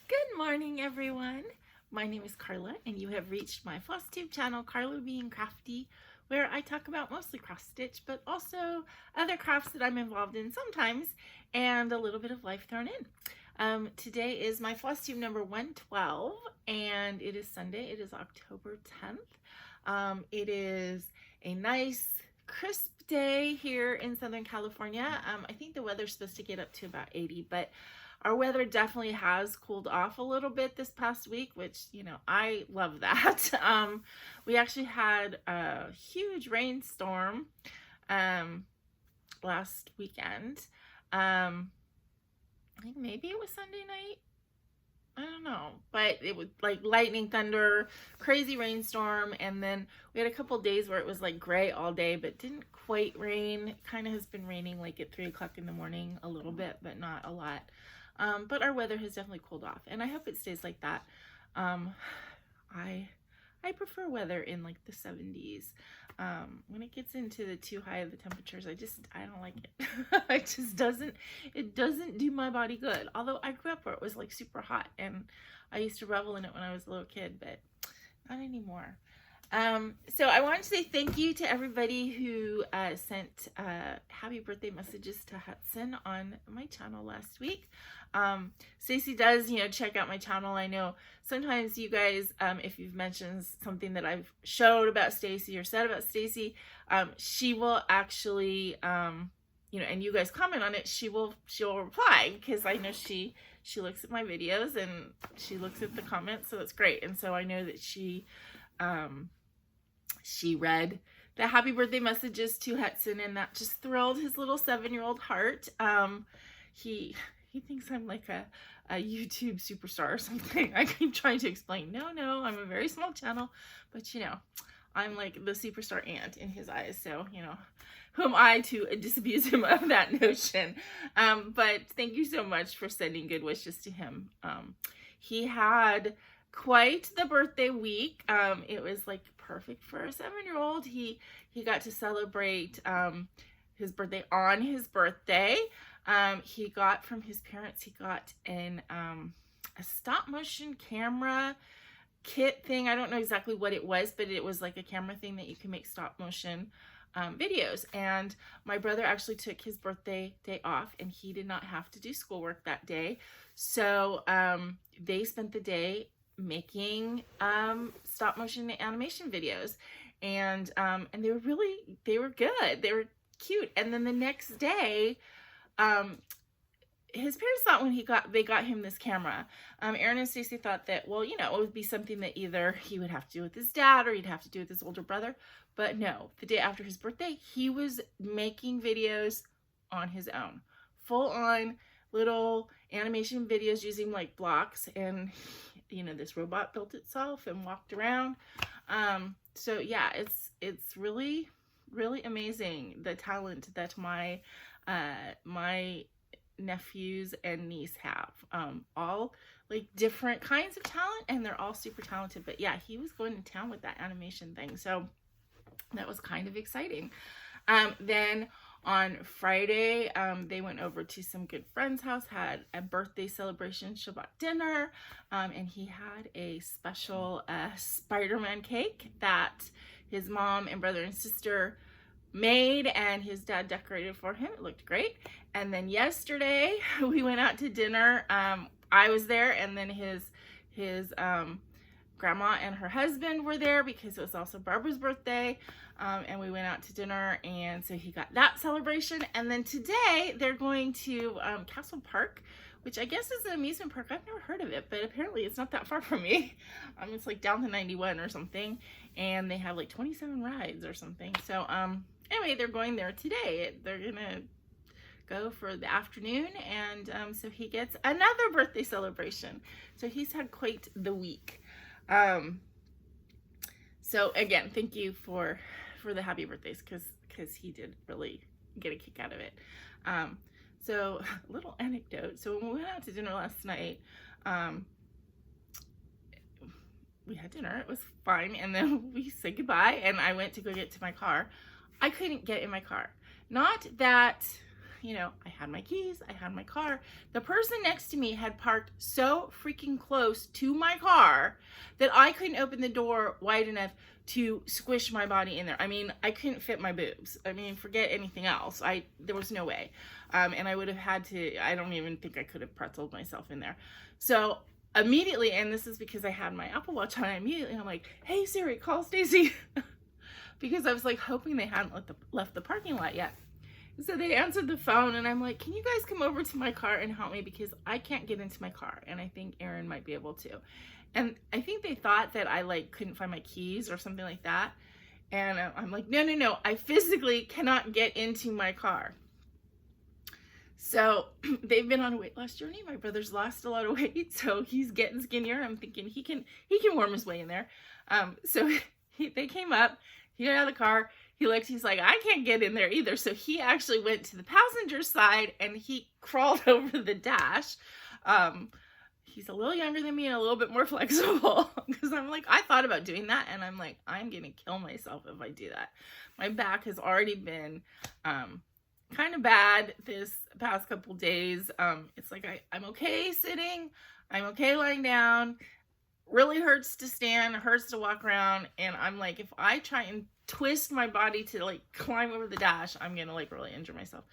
Good morning, everyone. My name is Carla, and you have reached my FlossTube channel, Carla being Crafty, where I talk about mostly cross stitch, but also other crafts that I'm involved in sometimes, and a little bit of life thrown in. Today is my FlossTube number 112, and it is Sunday. It is October 10th. It is a nice, crisp day here in Southern California. I think the weather's supposed to get up to about 80, but our weather definitely has cooled off a little bit this past week, which, you know, I love that. We actually had a huge rainstorm last weekend. I think maybe it was Sunday night. I don't know, but it was like lightning, thunder, crazy rainstorm, and then we had a couple days where it was like gray all day, but didn't quite rain. It kind of has been raining like at 3 o'clock in the morning a little bit, but not a lot. But our weather has definitely cooled off, and I hope it stays like that. I prefer weather in like the 70s. When it gets into the too high of the temperatures, I don't like it. It doesn't do my body good. Although I grew up where it was like super hot, and I used to revel in it when I was a little kid, but not anymore. So I wanted to say thank you to everybody who sent happy birthday messages to Hudson on my channel last week. Stacy does, check out my channel. I know sometimes you guys, if you've mentioned something that I've showed about Stacy or said about Stacy, she will actually, and you guys comment on it, she'll reply, because I know she looks at my videos and she looks at the comments, so that's great. And so I know that she read the happy birthday messages to Hudson, and that just thrilled his little 7-year-old heart. He thinks I'm like a YouTube superstar or something. I keep trying to explain, no, I'm a very small channel, but I'm like the superstar aunt in his eyes. So, who am I to disabuse him of that notion? But thank you so much for sending good wishes to him. He had quite the birthday week. It was like perfect for a 7-year-old. He got to celebrate his birthday on his birthday. He got from his parents, he got a stop motion camera kit thing. I don't know exactly what it was, but it was like a camera thing that you can make stop motion videos. And my brother actually took his birthday day off, and he did not have to do schoolwork that day. So they spent the day making stop motion animation videos, and they were good. They were cute. And then the next day, his parents thought when they got him this camera, Aaron and Stacy thought that, well, it would be something that either he would have to do with his dad or he'd have to do with his older brother. But no, the day after his birthday, he was making videos on his own, full on little animation videos using like blocks, and this robot built itself and walked around. So yeah, it's really, really amazing the talent that my nephews and niece have. All like different kinds of talent, and they're all super talented. But yeah, he was going to town with that animation thing, so that was kind of exciting. Then on Friday, they went over to some good friend's house, had a birthday celebration, Shabbat dinner, and he had a special Spider-Man cake that his mom and brother and sister made, and his dad decorated for him. It looked great. And then yesterday we went out to dinner. I was there, and then his grandma and her husband were there because it was also Barbara's birthday. And we went out to dinner, and so he got that celebration. And then today they're going to Castle Park, which I guess is an amusement park. I've never heard of it, but apparently it's not that far from me. It's like down to 91 or something, and they have like 27 rides or something. So anyway, they're going there today. They're gonna go for the afternoon, and so he gets another birthday celebration. So he's had quite the week. So again, thank you for the happy birthdays, because he did really get a kick out of it. So little anecdote. So when we went out to dinner last night, we had dinner. It was fine, and then we said goodbye, and I went to go get to my car. I couldn't get in my car. Not that you know, I had my keys, I had my car. The person next to me had parked so freaking close to my car that I couldn't open the door wide enough to squish my body in there. I mean, I couldn't fit my boobs. I mean, forget anything else. There was no way. And I would have had to, I don't even think I could have pretzeled myself in there. So immediately, and this is because I had my Apple Watch on, immediately I'm like, hey Siri, call Stacy. Because I was like hoping they hadn't left the parking lot yet. So they answered the phone and I'm like, can you guys come over to my car and help me, because I can't get into my car and I think Aaron might be able to. And I think they thought that I like couldn't find my keys or something like that. And I'm like, no, I physically cannot get into my car. So they've been on a weight loss journey. My brother's lost a lot of weight, so he's getting skinnier. I'm thinking he can worm his way in there. So they came up, he got out of the car, he looked, he's like, I can't get in there either. So he actually went to the passenger side and he crawled over the dash. He's a little younger than me and a little bit more flexible, because I'm like, I thought about doing that and I'm like, I'm gonna kill myself if I do that. My back has already been kind of bad this past couple days. It's like I'm okay sitting, I'm okay lying down, really hurts to stand, hurts to walk around, and I'm like, if I try and twist my body to like climb over the dash, I'm gonna like really injure myself.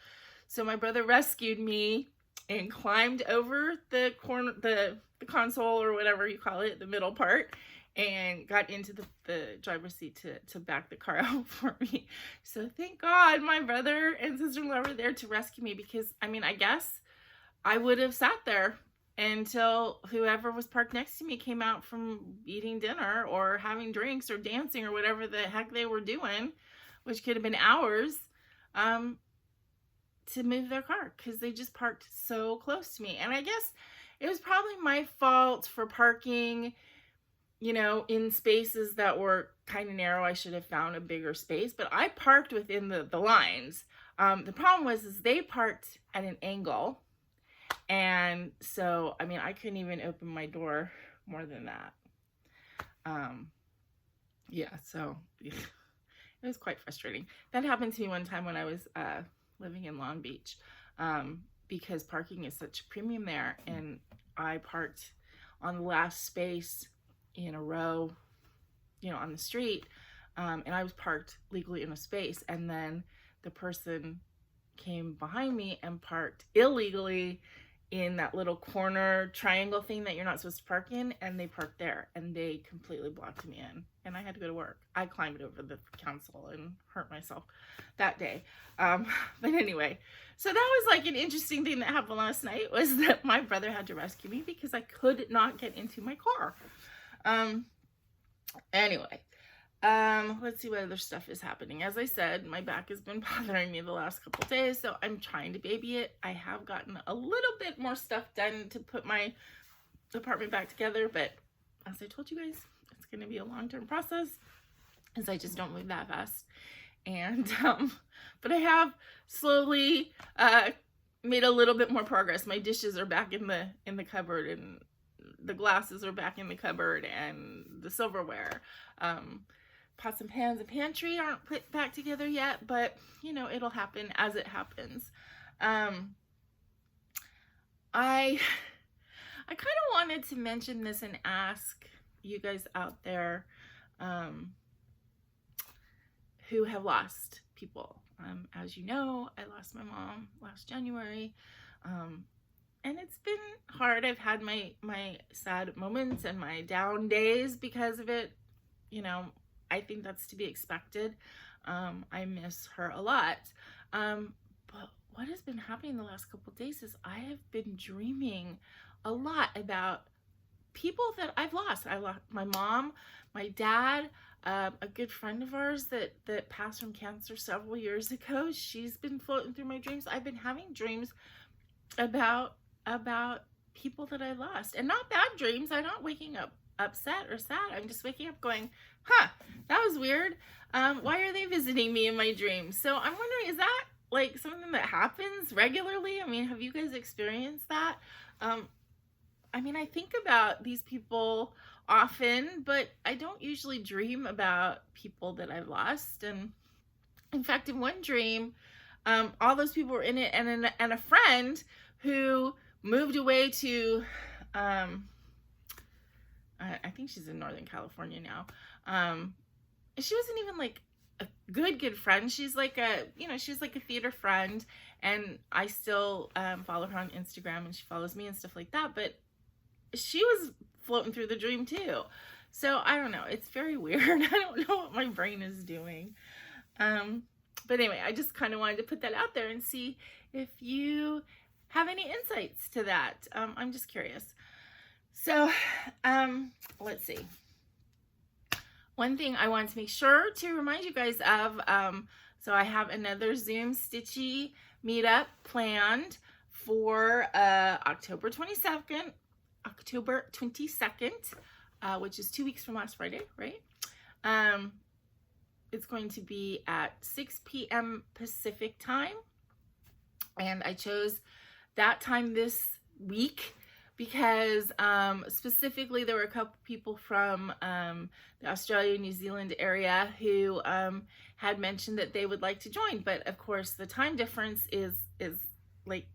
So my brother rescued me and climbed over the corner, the console or whatever you call it, the middle part, and got into the driver's seat to back the car out for me. So thank God my brother and sister-in-law were there to rescue me, because I mean, I guess I would have sat there until whoever was parked next to me came out from eating dinner or having drinks or dancing or whatever the heck they were doing, which could have been hours, to move their car, because they just parked so close to me. And I guess it was probably my fault for parking, you know, in spaces that were kind of narrow. I should have found a bigger space, but I parked within the lines. The problem was they parked at an angle. And so, I mean, I couldn't even open my door more than that. Yeah, so it was quite frustrating. That happened to me one time when I was living in Long Beach, because parking is such a premium there. And I parked on the last space in a row, you know, on the street. And I was parked legally in a space. And then the person came behind me and parked illegally in that little corner triangle thing that you're not supposed to park in, and they parked there and they completely blocked me in, and I had to go to work. I climbed over the council and hurt myself that day. But anyway, so that was like an interesting thing that happened last night, was that my brother had to rescue me because I could not get into my car. Anyway, let's see what other stuff is happening. As I said, my back has been bothering me the last couple of days, so I'm trying to baby it. I have gotten a little bit more stuff done to put my apartment back together, but as I told you guys, it's going to be a long-term process, as I just don't move that fast. And but I have slowly made a little bit more progress. My dishes are back in the cupboard, and the glasses are back in the cupboard, and the silverware. Pots and pans and pantry aren't put back together yet, but you know, it'll happen as it happens. I kind of wanted to mention this and ask you guys out there who have lost people. As you know, I lost my mom last January, and it's been hard. I've had my sad moments and my down days because of it. You know, I think that's to be expected. I miss her a lot. But what has been happening the last couple of days is I have been dreaming a lot about people that I've lost. I lost my mom, my dad, a good friend of ours that passed from cancer several years ago. She's been floating through my dreams. I've been having dreams about people that I lost, and not bad dreams. I'm not waking up upset or sad. I'm just waking up going, huh, that was weird. Why are they visiting me in my dreams? So I'm wondering, is that like something that happens regularly? I mean, have you guys experienced that? I mean, I think about these people often, but I don't usually dream about people that I've lost. And in fact, in one dream, all those people were in it, and a friend who moved away to, I think she's in Northern California now. She wasn't even like a good friend. She's like she's like a theater friend, and I still follow her on Instagram, and she follows me and stuff like that. But she was floating through the dream too. So I don't know. It's very weird. I don't know what my brain is doing. But anyway, I just kind of wanted to put that out there and see if you have any insights to that. I'm just curious. So, let's see. One thing I wanted to make sure to remind you guys of, so I have another Zoom Stitchy meetup planned for October 22nd, which is 2 weeks from last Friday, right? It's going to be at 6 p.m. Pacific time. And I chose that time this week because specifically there were a couple people from the Australia, New Zealand area who had mentioned that they would like to join. But of course the time difference is like,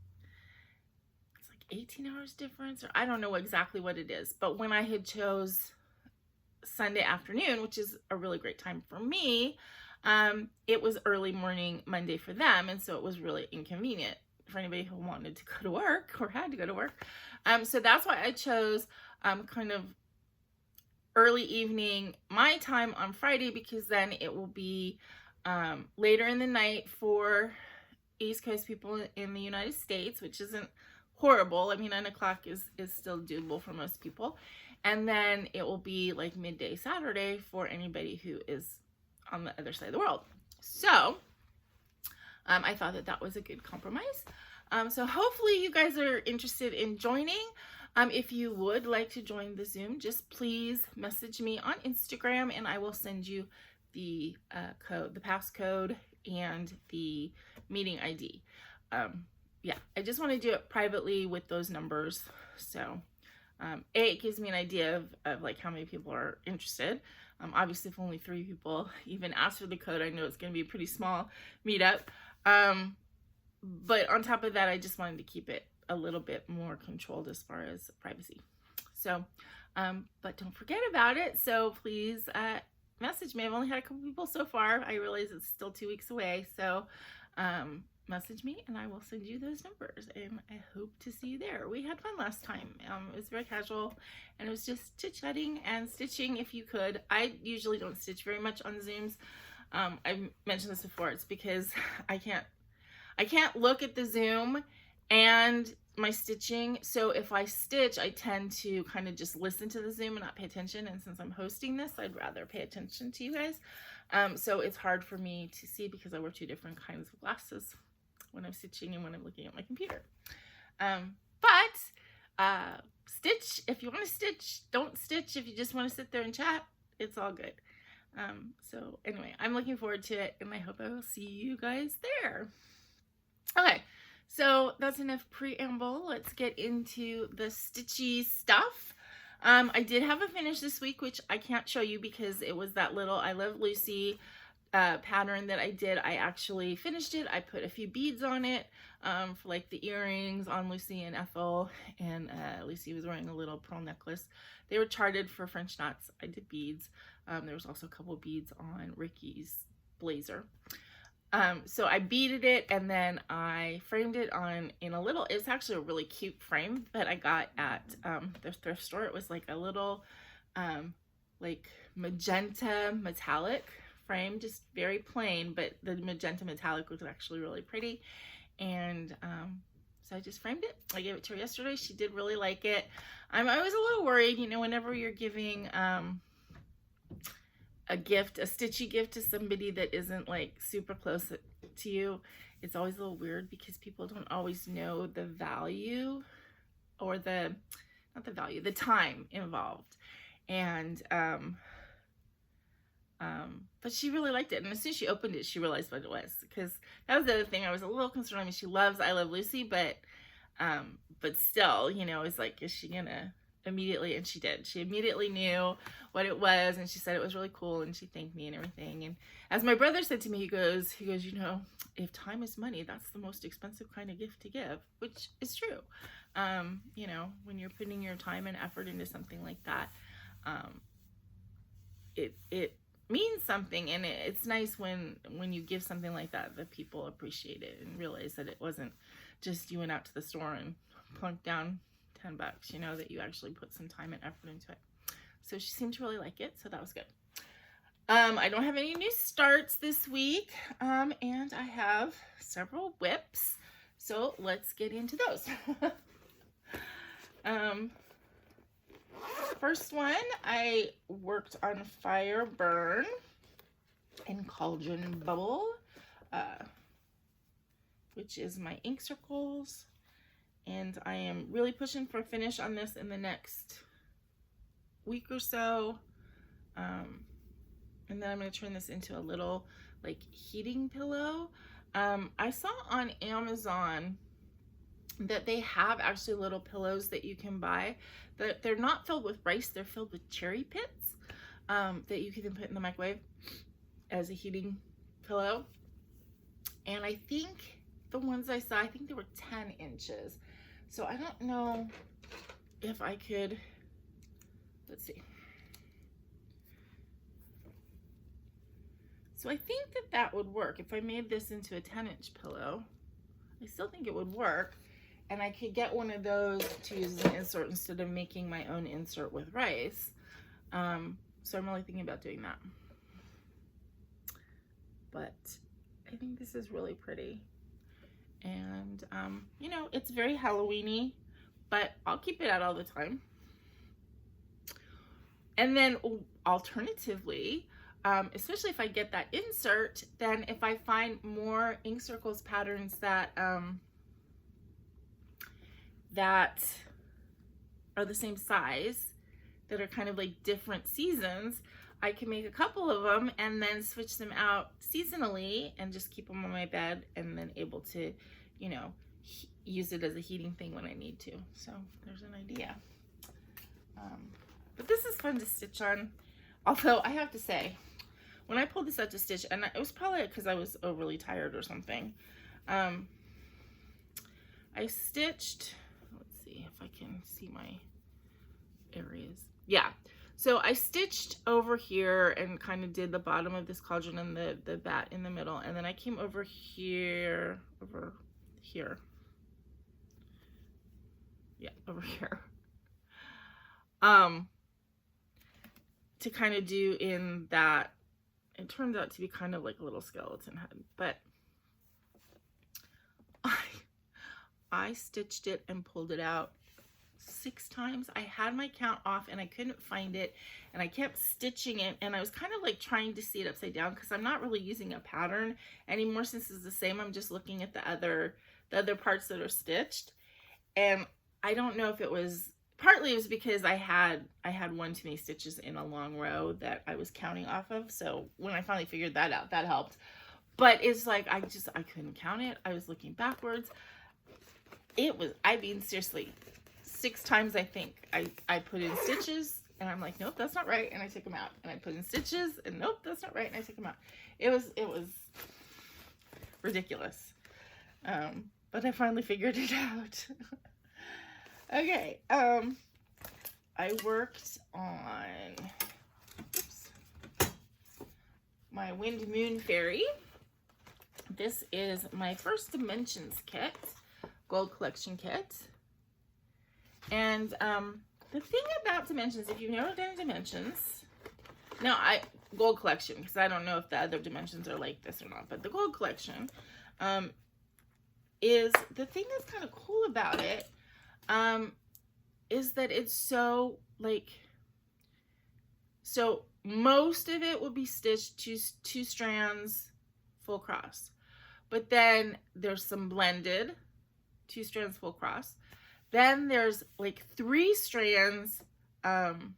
it's like 18 hours difference, or I don't know exactly what it is. But when I had chose Sunday afternoon, which is a really great time for me, it was early morning Monday for them, and so it was really inconvenient for anybody who wanted to go to work or had to go to work. So that's why I chose kind of early evening my time on Friday, because then it will be later in the night for East Coast people in the United States, which isn't horrible. I mean, 9 o'clock is still doable for most people. And then it will be like midday Saturday for anybody who is on the other side of the world. So I thought that was a good compromise. So hopefully you guys are interested in joining. If you would like to join the Zoom, just please message me on Instagram and I will send you the code, the passcode, and the meeting ID. Yeah, I just want to do it privately with those numbers. So it gives me an idea of like how many people are interested. Obviously, if only 3 people even ask for the code, I know it's going to be a pretty small meetup. But on top of that, I just wanted to keep it a little bit more controlled as far as privacy. So, but don't forget about it. So please message me. I've only had a couple people so far. I realize it's still 2 weeks away. So message me and I will send you those numbers, and I hope to see you there. We had fun last time. It was very casual, and it was just chit-chatting and stitching if you could. I usually don't stitch very much on Zooms. I've mentioned this before. It's because I can't look at the Zoom and my stitching. So if I stitch, I tend to kind of just listen to the Zoom and not pay attention. And since I'm hosting this, I'd rather pay attention to you guys. So it's hard for me to see because I wear 2 different kinds of glasses when I'm stitching and when I'm looking at my computer. Stitch if you want to stitch. Don't stitch if you just want to sit there and chat. It's all good. So anyway, I'm looking forward to it, and I hope I will see you guys there. Okay, so that's enough preamble. Let's get into the stitchy stuff. I did have a finish this week, which I can't show you because it was that little I Love Lucy pattern that I did. I actually finished it. I put a few beads on it for like the earrings on Lucy and Ethel, and Lucy was wearing a little pearl necklace. They were charted for French knots. I did beads. There was also a couple of beads on Ricky's blazer. So I beaded it, and then I framed it in a little, it's actually a really cute frame that I got at the thrift store. It was like a little like magenta metallic frame, just very plain, but the magenta metallic was actually really pretty. And so I just framed it. I gave it to her yesterday. She did really like it. I was a little worried, you know, whenever you're giving a gift, a stitchy gift to somebody that isn't like super close to you, it's always a little weird because people don't always know the value, or the time involved. And but she really liked it, and as soon as she opened it, she realized what it was, because that was the other thing I was a little concerned. I mean, she loves I Love Lucy, but still, you know, it's like, is she gonna immediately, and she did. She immediately knew what it was, and she said it was really cool, and she thanked me and everything. And as my brother said to me, he goes, you know, if time is money, that's the most expensive kind of gift to give, which is true. You know, when you're putting your time and effort into something like that, it means something, and it's nice when you give something like that people appreciate it and realize that it wasn't just you went out to the store and plunked down $10, you know, that you actually put some time and effort into it. So she seemed to really like it, so that was good. I don't have any new starts this week, and I have several whips, so let's get into those. First one, I worked on Fire Burn and Cauldron Bubble, which is my ink circles, and I am really pushing for a finish on this in the next week or so, and then I'm going to turn this into a little like heating pillow. I saw on Amazon that they have actually little pillows that you can buy that they're not filled with rice, they're filled with cherry pits, that you can then put in the microwave as a heating pillow. And I think the ones I saw, I think they were 10 inches. So I don't know if I could, let's see. So I think that would work. If I made this into a 10-inch pillow, I still think it would work. And I could get one of those to use as an insert instead of making my own insert with rice. So I'm really thinking about doing that. But I think this is really pretty. And, you know, it's very Halloween-y, but I'll keep it out all the time. And then alternatively, especially if I get that insert, then if I find more ink circles patterns that that are the same size, that are kind of like different seasons, I can make a couple of them and then switch them out seasonally and just keep them on my bed, and then able to, you know, use it as a heating thing when I need to. So there's an idea. But this is fun to stitch on. Although I have to say, when I pulled this out to stitch, and it was probably because I was overly tired or something, I stitched, let's see if I can see my areas. Yeah, so I stitched over here and kind of did the bottom of this cauldron and the bat in the middle, and then I came over here, yeah, over here, to kind of do in that. It turns out to be kind of like a little skeleton head, but I stitched it and pulled it out 6 times. I had my count off and I couldn't find it, and I kept stitching it, and I was kind of like trying to see it upside down because I'm not really using a pattern anymore since it's the same. I'm just looking at the other parts that are stitched, and I don't know if it was, partly it was because I had one too many stitches in a long row that I was counting off of. So when I finally figured that out, that helped. But it's like I couldn't count it. I was looking backwards. It was, I mean, seriously, 6 times I think I put in stitches and I'm like, nope, that's not right, and I took them out. And I put in stitches and nope, that's not right, and I took them out. It was ridiculous. But I finally figured it out. Okay, I worked on, my Wind Moon Fairy. This is my first Dimensions kit, Gold Collection kit. And the thing about Dimensions, if you've never done Dimensions, now Gold Collection, because I don't know if the other Dimensions are like this or not, but the Gold Collection is, the thing that's kind of cool about it is that it's so like, so most of it will be stitched two strands full cross, but then there's some blended 2 strands full cross, then there's like 3 strands 10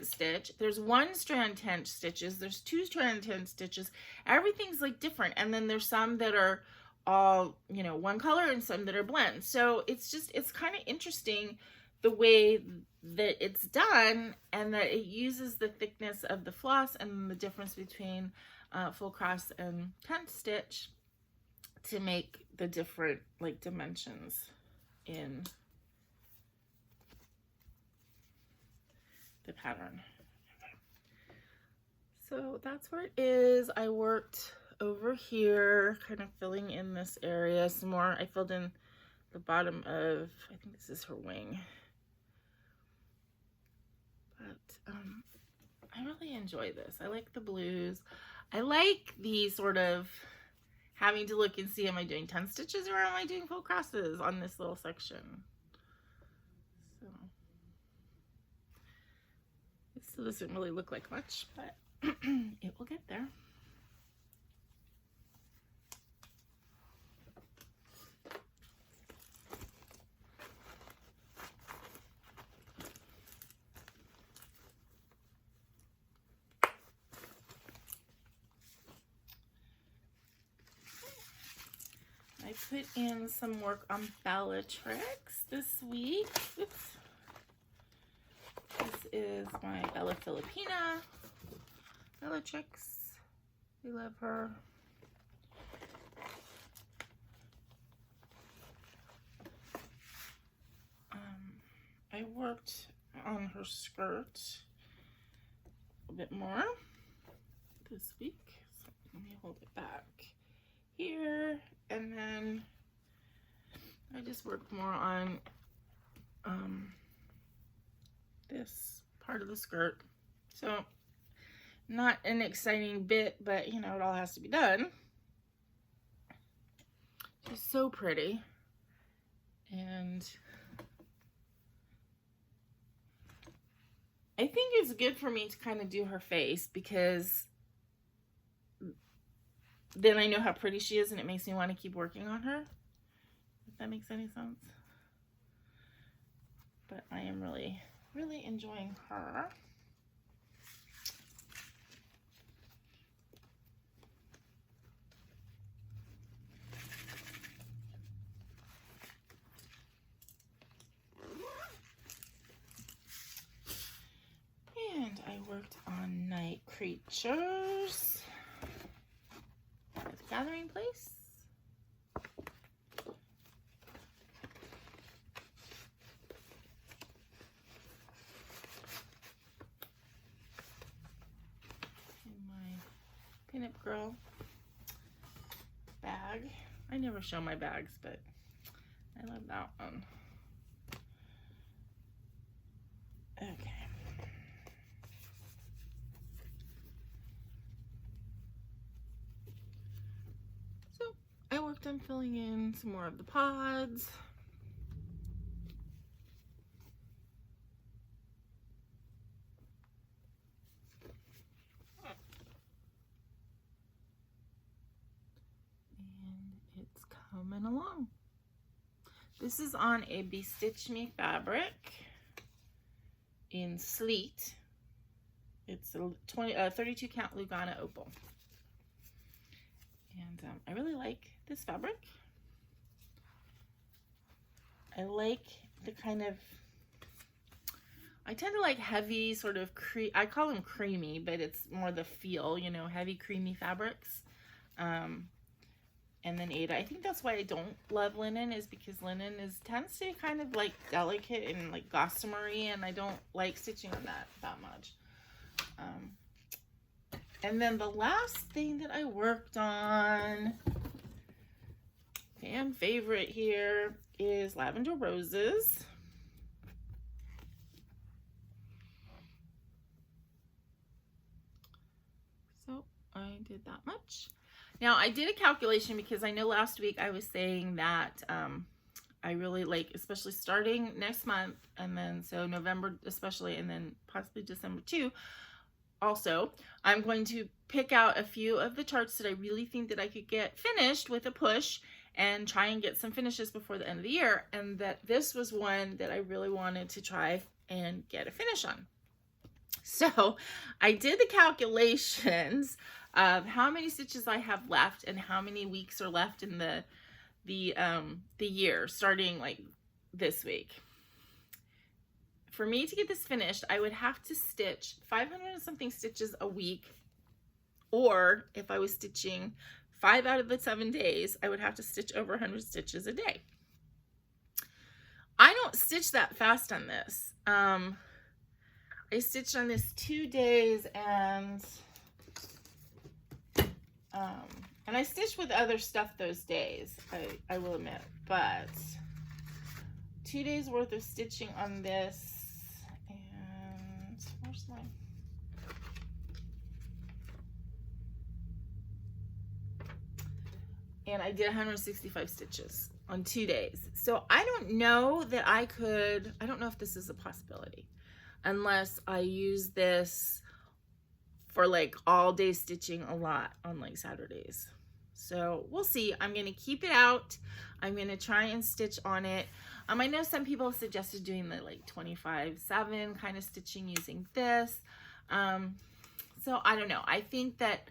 stitch, there's 1 strand 10 stitches, there's 2 strand 10 stitches, everything's like different, and then there's some that are all, you know, one color and some that are blends. So it's just, it's kind of interesting the way that it's done, and that it uses the thickness of the floss and the difference between full cross and tent stitch to make the different like dimensions in the pattern. So that's where it is. I worked over here, kind of filling in this area some more. I filled in the bottom of, I think this is her wing. But I really enjoy this. I like the blues. I like the sort of having to look and see, am I doing 10 stitches or am I doing full crosses on this little section? So it still doesn't really look like much, but it will get there. I put in some work on Bellatrix this week. Oops. This is my Bella Filipina. Bellatrix. We love her. I worked on her skirt a bit more this week. So let me hold it back here. And then I just worked more on this part of the skirt. So not an exciting bit, but you know, it all has to be done. She's so pretty. And I think it's good for me to kind of do her face, because then I know how pretty she is and it makes me want to keep working on her. If that makes any sense. But I am really, really enjoying her. And I worked on Night Creatures. Gathering Place. In my Pinup Girl bag. I never show my bags, but I love that one. Okay. I worked on filling in some more of the pods. And it's coming along. This is on a BeStitchMe fabric in Sleet. It's a 32 count Lugana Opal. And I really like this fabric. I like the kind of, I tend to like heavy sort of, I call them creamy, but it's more the feel, you know, heavy creamy fabrics. And then Aida, I think that's why I don't love linen, is because linen tends to be kind of like delicate and like gossamery, and I don't like stitching on that much. And then the last thing that I worked on, fan favorite here, is Lavender Roses. So I did that much. Now I did a calculation, because I know last week I was saying that I really like, especially starting next month, and then so November especially, and then possibly December too. Also, I'm going to pick out a few of the charts that I really think that I could get finished with a push, and try and get some finishes before the end of the year. And that this was one that I really wanted to try and get a finish on. So I did the calculations of how many stitches I have left and how many weeks are left in the year, starting like this week. for me to get this finished, I would have to stitch 500 and something stitches a week, or if I was stitching 5 out of the 7 days, I would have to stitch over 100 stitches a day. I don't stitch that fast on this. I stitched on this 2 days, and I stitched with other stuff those days, I will admit, but 2 days worth of stitching on this, and where's mine? And I did 165 stitches on 2 days. So I don't know that I don't know if this is a possibility, unless I use this for like all day stitching a lot on like Saturdays. So we'll see. I'm going to keep it out. I'm going to try and stitch on it. I know some people have suggested doing the like 25/7 kind of stitching using this. So I don't know. I think that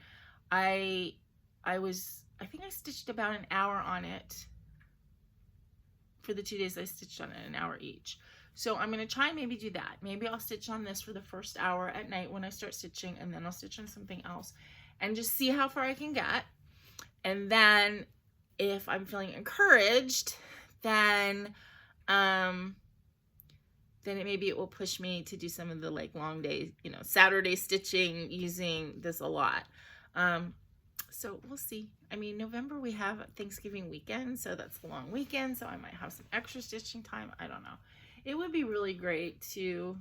I think I stitched about an hour on it. For the 2 days I stitched on it, an hour each. So I'm going to try and maybe do that. Maybe I'll stitch on this for the first hour at night when I start stitching, and then I'll stitch on something else and just see how far I can get. And then if I'm feeling encouraged, then maybe it will push me to do some of the like long day, you know, Saturday stitching using this a lot. So we'll see. I mean, November we have Thanksgiving weekend, so that's a long weekend, so I might have some extra stitching time. I don't know. It would be really great to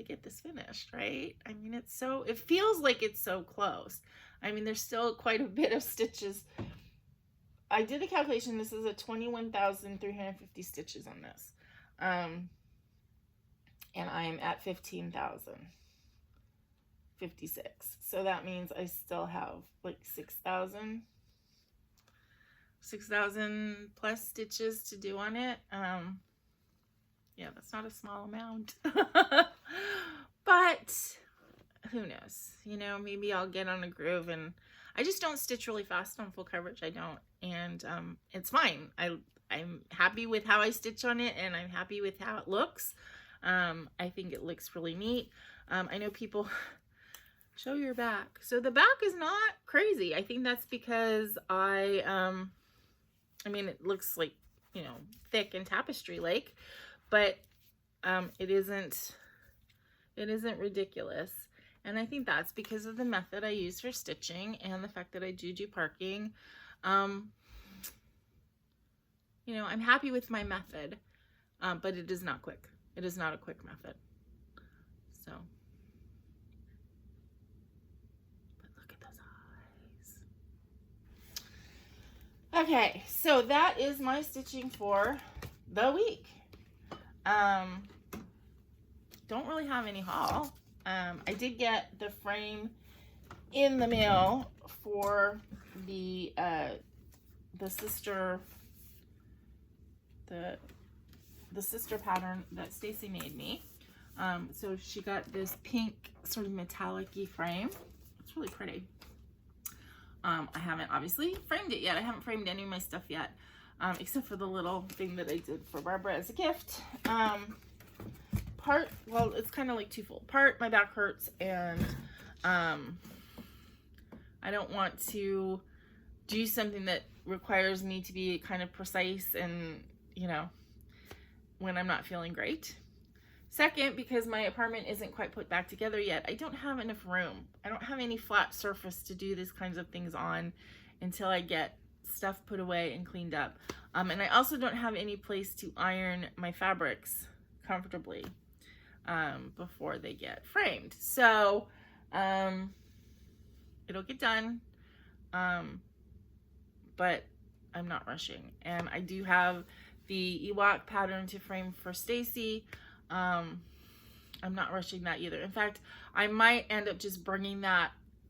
get this finished, right? I mean, it feels like it's so close. I mean, there's still quite a bit of stitches. I did a calculation. This is a 21,350 stitches on this. And I am at 15,056. So that means I still have like 6,000 plus stitches to do on it. Yeah, that's not a small amount. But who knows? You know, maybe I'll get on a groove, and I just don't stitch really fast on full coverage. I don't. And it's fine. I'm happy with how I stitch on it, and I'm happy with how it looks. I think it looks really neat. I know people show your back. So the back is not crazy. I think that's because I mean, it looks like, you know, thick and tapestry-like, but it isn't ridiculous. And I think that's because of the method I use for stitching and the fact that I do parking. You know, I'm happy with my method, but it is not quick. It is not a quick method. So, but look at those eyes. Okay, so that is my stitching for the week. Don't really have any haul. I did get the frame in the mail for the sister pattern that Stacy made me. So she got this pink sort of metallic-y frame. It's really pretty. I haven't obviously framed it yet. I haven't framed any of my stuff yet, except for the little thing that I did for Barbara as a gift. Well, it's kind of like twofold. Part, my back hurts, and I don't want to do something that requires me to be kind of precise and, you know, when I'm not feeling great. Second, because my apartment isn't quite put back together yet, I don't have enough room. I don't have any flat surface to do these kinds of things on until I get stuff put away and cleaned up. And I also don't have any place to iron my fabrics comfortably before they get framed. So it'll get done, but I'm not rushing. And I do have the Ewok pattern to frame for Stacy. I'm not rushing that either. In fact, I might end up just bringing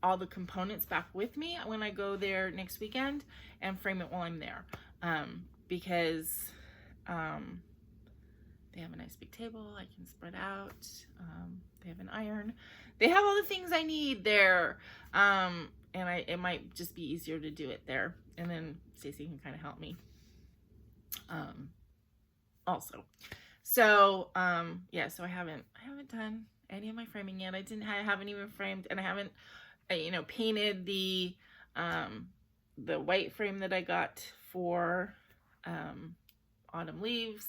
all the components back with me when I go there next weekend and frame it while I'm there, because they have a nice big table I can spread out. They have an iron. They have all the things I need there. And it might just be easier to do it there. And then Stacey can kind of help me also. So, yeah, so I haven't done any of my framing yet. I haven't even framed, and I haven't, you know, painted the white frame that I got for, Autumn Leaves.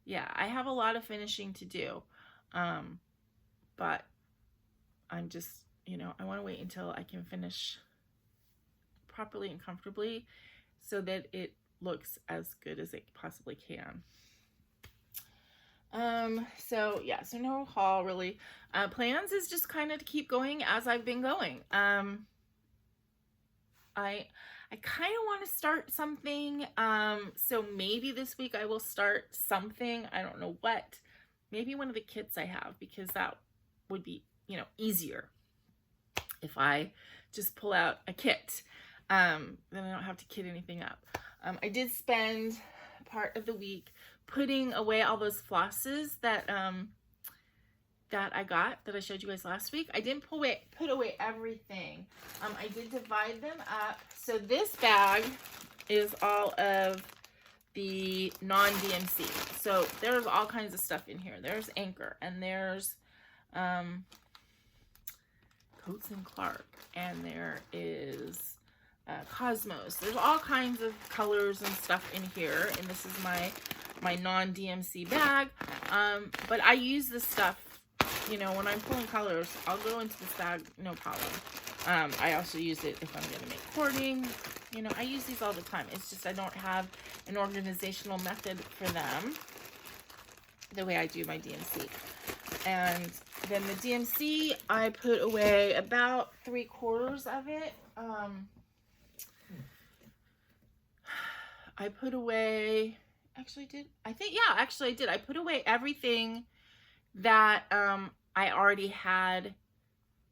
Yeah, I have a lot of finishing to do. But I'm just, you know, I want to wait until I can finish properly and comfortably so that it looks as good as it possibly can. So yeah, so no haul really. Plans is just kind of to keep going as I've been going. I kind of want to start something. So maybe this week I will start something. I don't know what. Maybe one of the kits I have, because that would be, you know, easier if I just pull out a kit. Then I don't have to kit anything up. I did spend part of the week putting away all those flosses that that I got, that I showed you guys last week. I didn't put away everything. I did divide them up. So this bag is all of the non-DMC. So there's all kinds of stuff in here. There's Anchor, and there's Coates and Clark, and there is Cosmos. There's all kinds of colors and stuff in here, and this is my non-DMC bag. But I use this stuff, you know, when I'm pulling colors, I'll go into this bag, no problem. I also use it if I'm going to make cording. You know, I use these all the time. It's just I don't have an organizational method for them the way I do my DMC. And then the DMC, I put away about 3/4 of it. I put away, actually did, I think, yeah, actually I did. I put away everything that I already had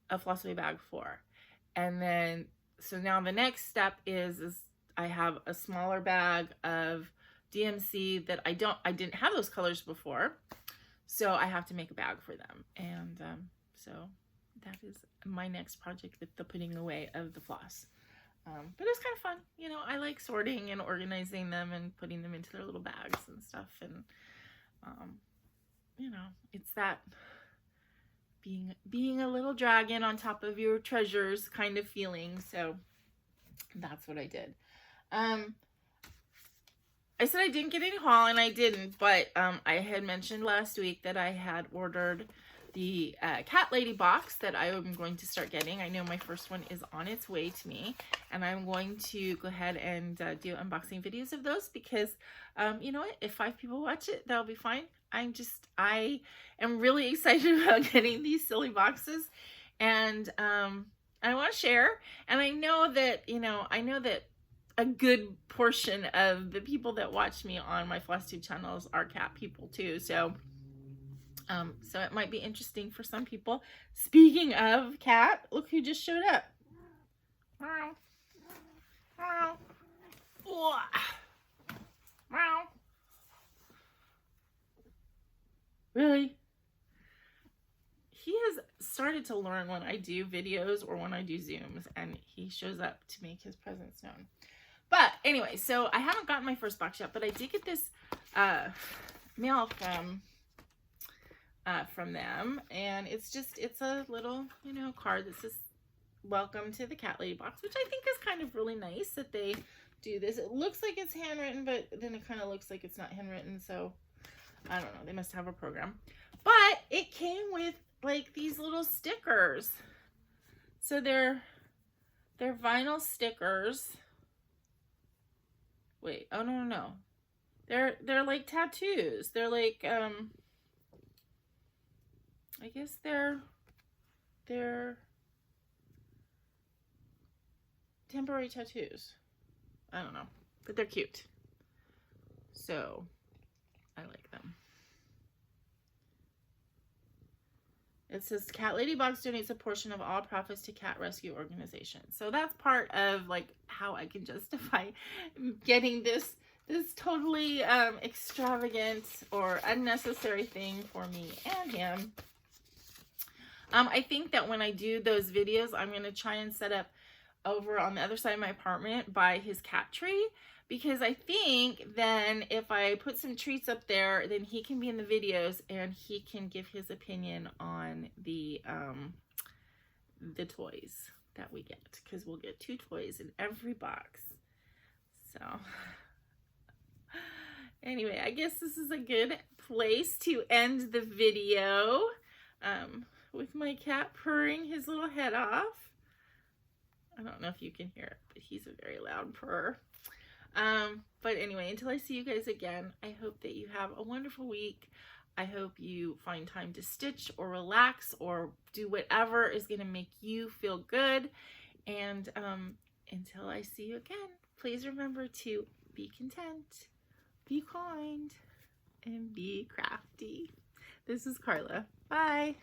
a floss away bag for. And then, so now the next step is I have a smaller bag of DMC that I didn't have those colors before. So I have to make a bag for them. And so that is my next project with the putting away of the floss. But it's kind of fun. You know, I like sorting and organizing them and putting them into their little bags and stuff. And, you know, it's that being a little dragon on top of your treasures kind of feeling. So that's what I did. I said I didn't get any haul, and I didn't, but I had mentioned last week that I had ordered the cat lady box that I am going to start getting. I know my first one is on its way to me, and I'm going to go ahead and do unboxing videos of those because, you know what, if 5 people watch it, that'll be fine. I am really excited about getting these silly boxes, and I want to share. And I know that, you know, a good portion of the people that watch me on my FlossTube channels are cat people too. So it might be interesting for some people. Speaking of cat, look who just showed up. Meow. Meow. Meow. Really? He has started to learn when I do videos or when I do Zooms, and he shows up to make his presence known. But anyway, so I haven't gotten my first box yet, but I did get this mail from them, and it's a little, you know, card that says welcome to the cat lady box, which I think is kind of really nice that they do this. It looks like it's handwritten, but then it kind of looks like it's not handwritten, so I don't know, they must have a program. But it came with like these little stickers. So they're vinyl stickers. Wait, oh no. They're like tattoos. They're like I guess they're temporary tattoos. I don't know, but they're cute. So I like them. It says Cat Lady Box donates a portion of all profits to cat rescue organizations. So that's part of like how I can justify getting this totally extravagant or unnecessary thing for me and him. I think that when I do those videos, I'm going to try and set up over on the other side of my apartment by his cat tree, because I think then if I put some treats up there, then he can be in the videos and he can give his opinion on the toys that we get, because we'll get 2 toys in every box. So anyway, I guess this is a good place to end the video with my cat purring his little head off. I don't know if you can hear it, but he's a very loud purr. But anyway, until I see you guys again, I hope that you have a wonderful week. I hope you find time to stitch or relax or do whatever is going to make you feel good. And until I see you again, please remember to be content, be kind, and be crafty. This is Carla. Bye.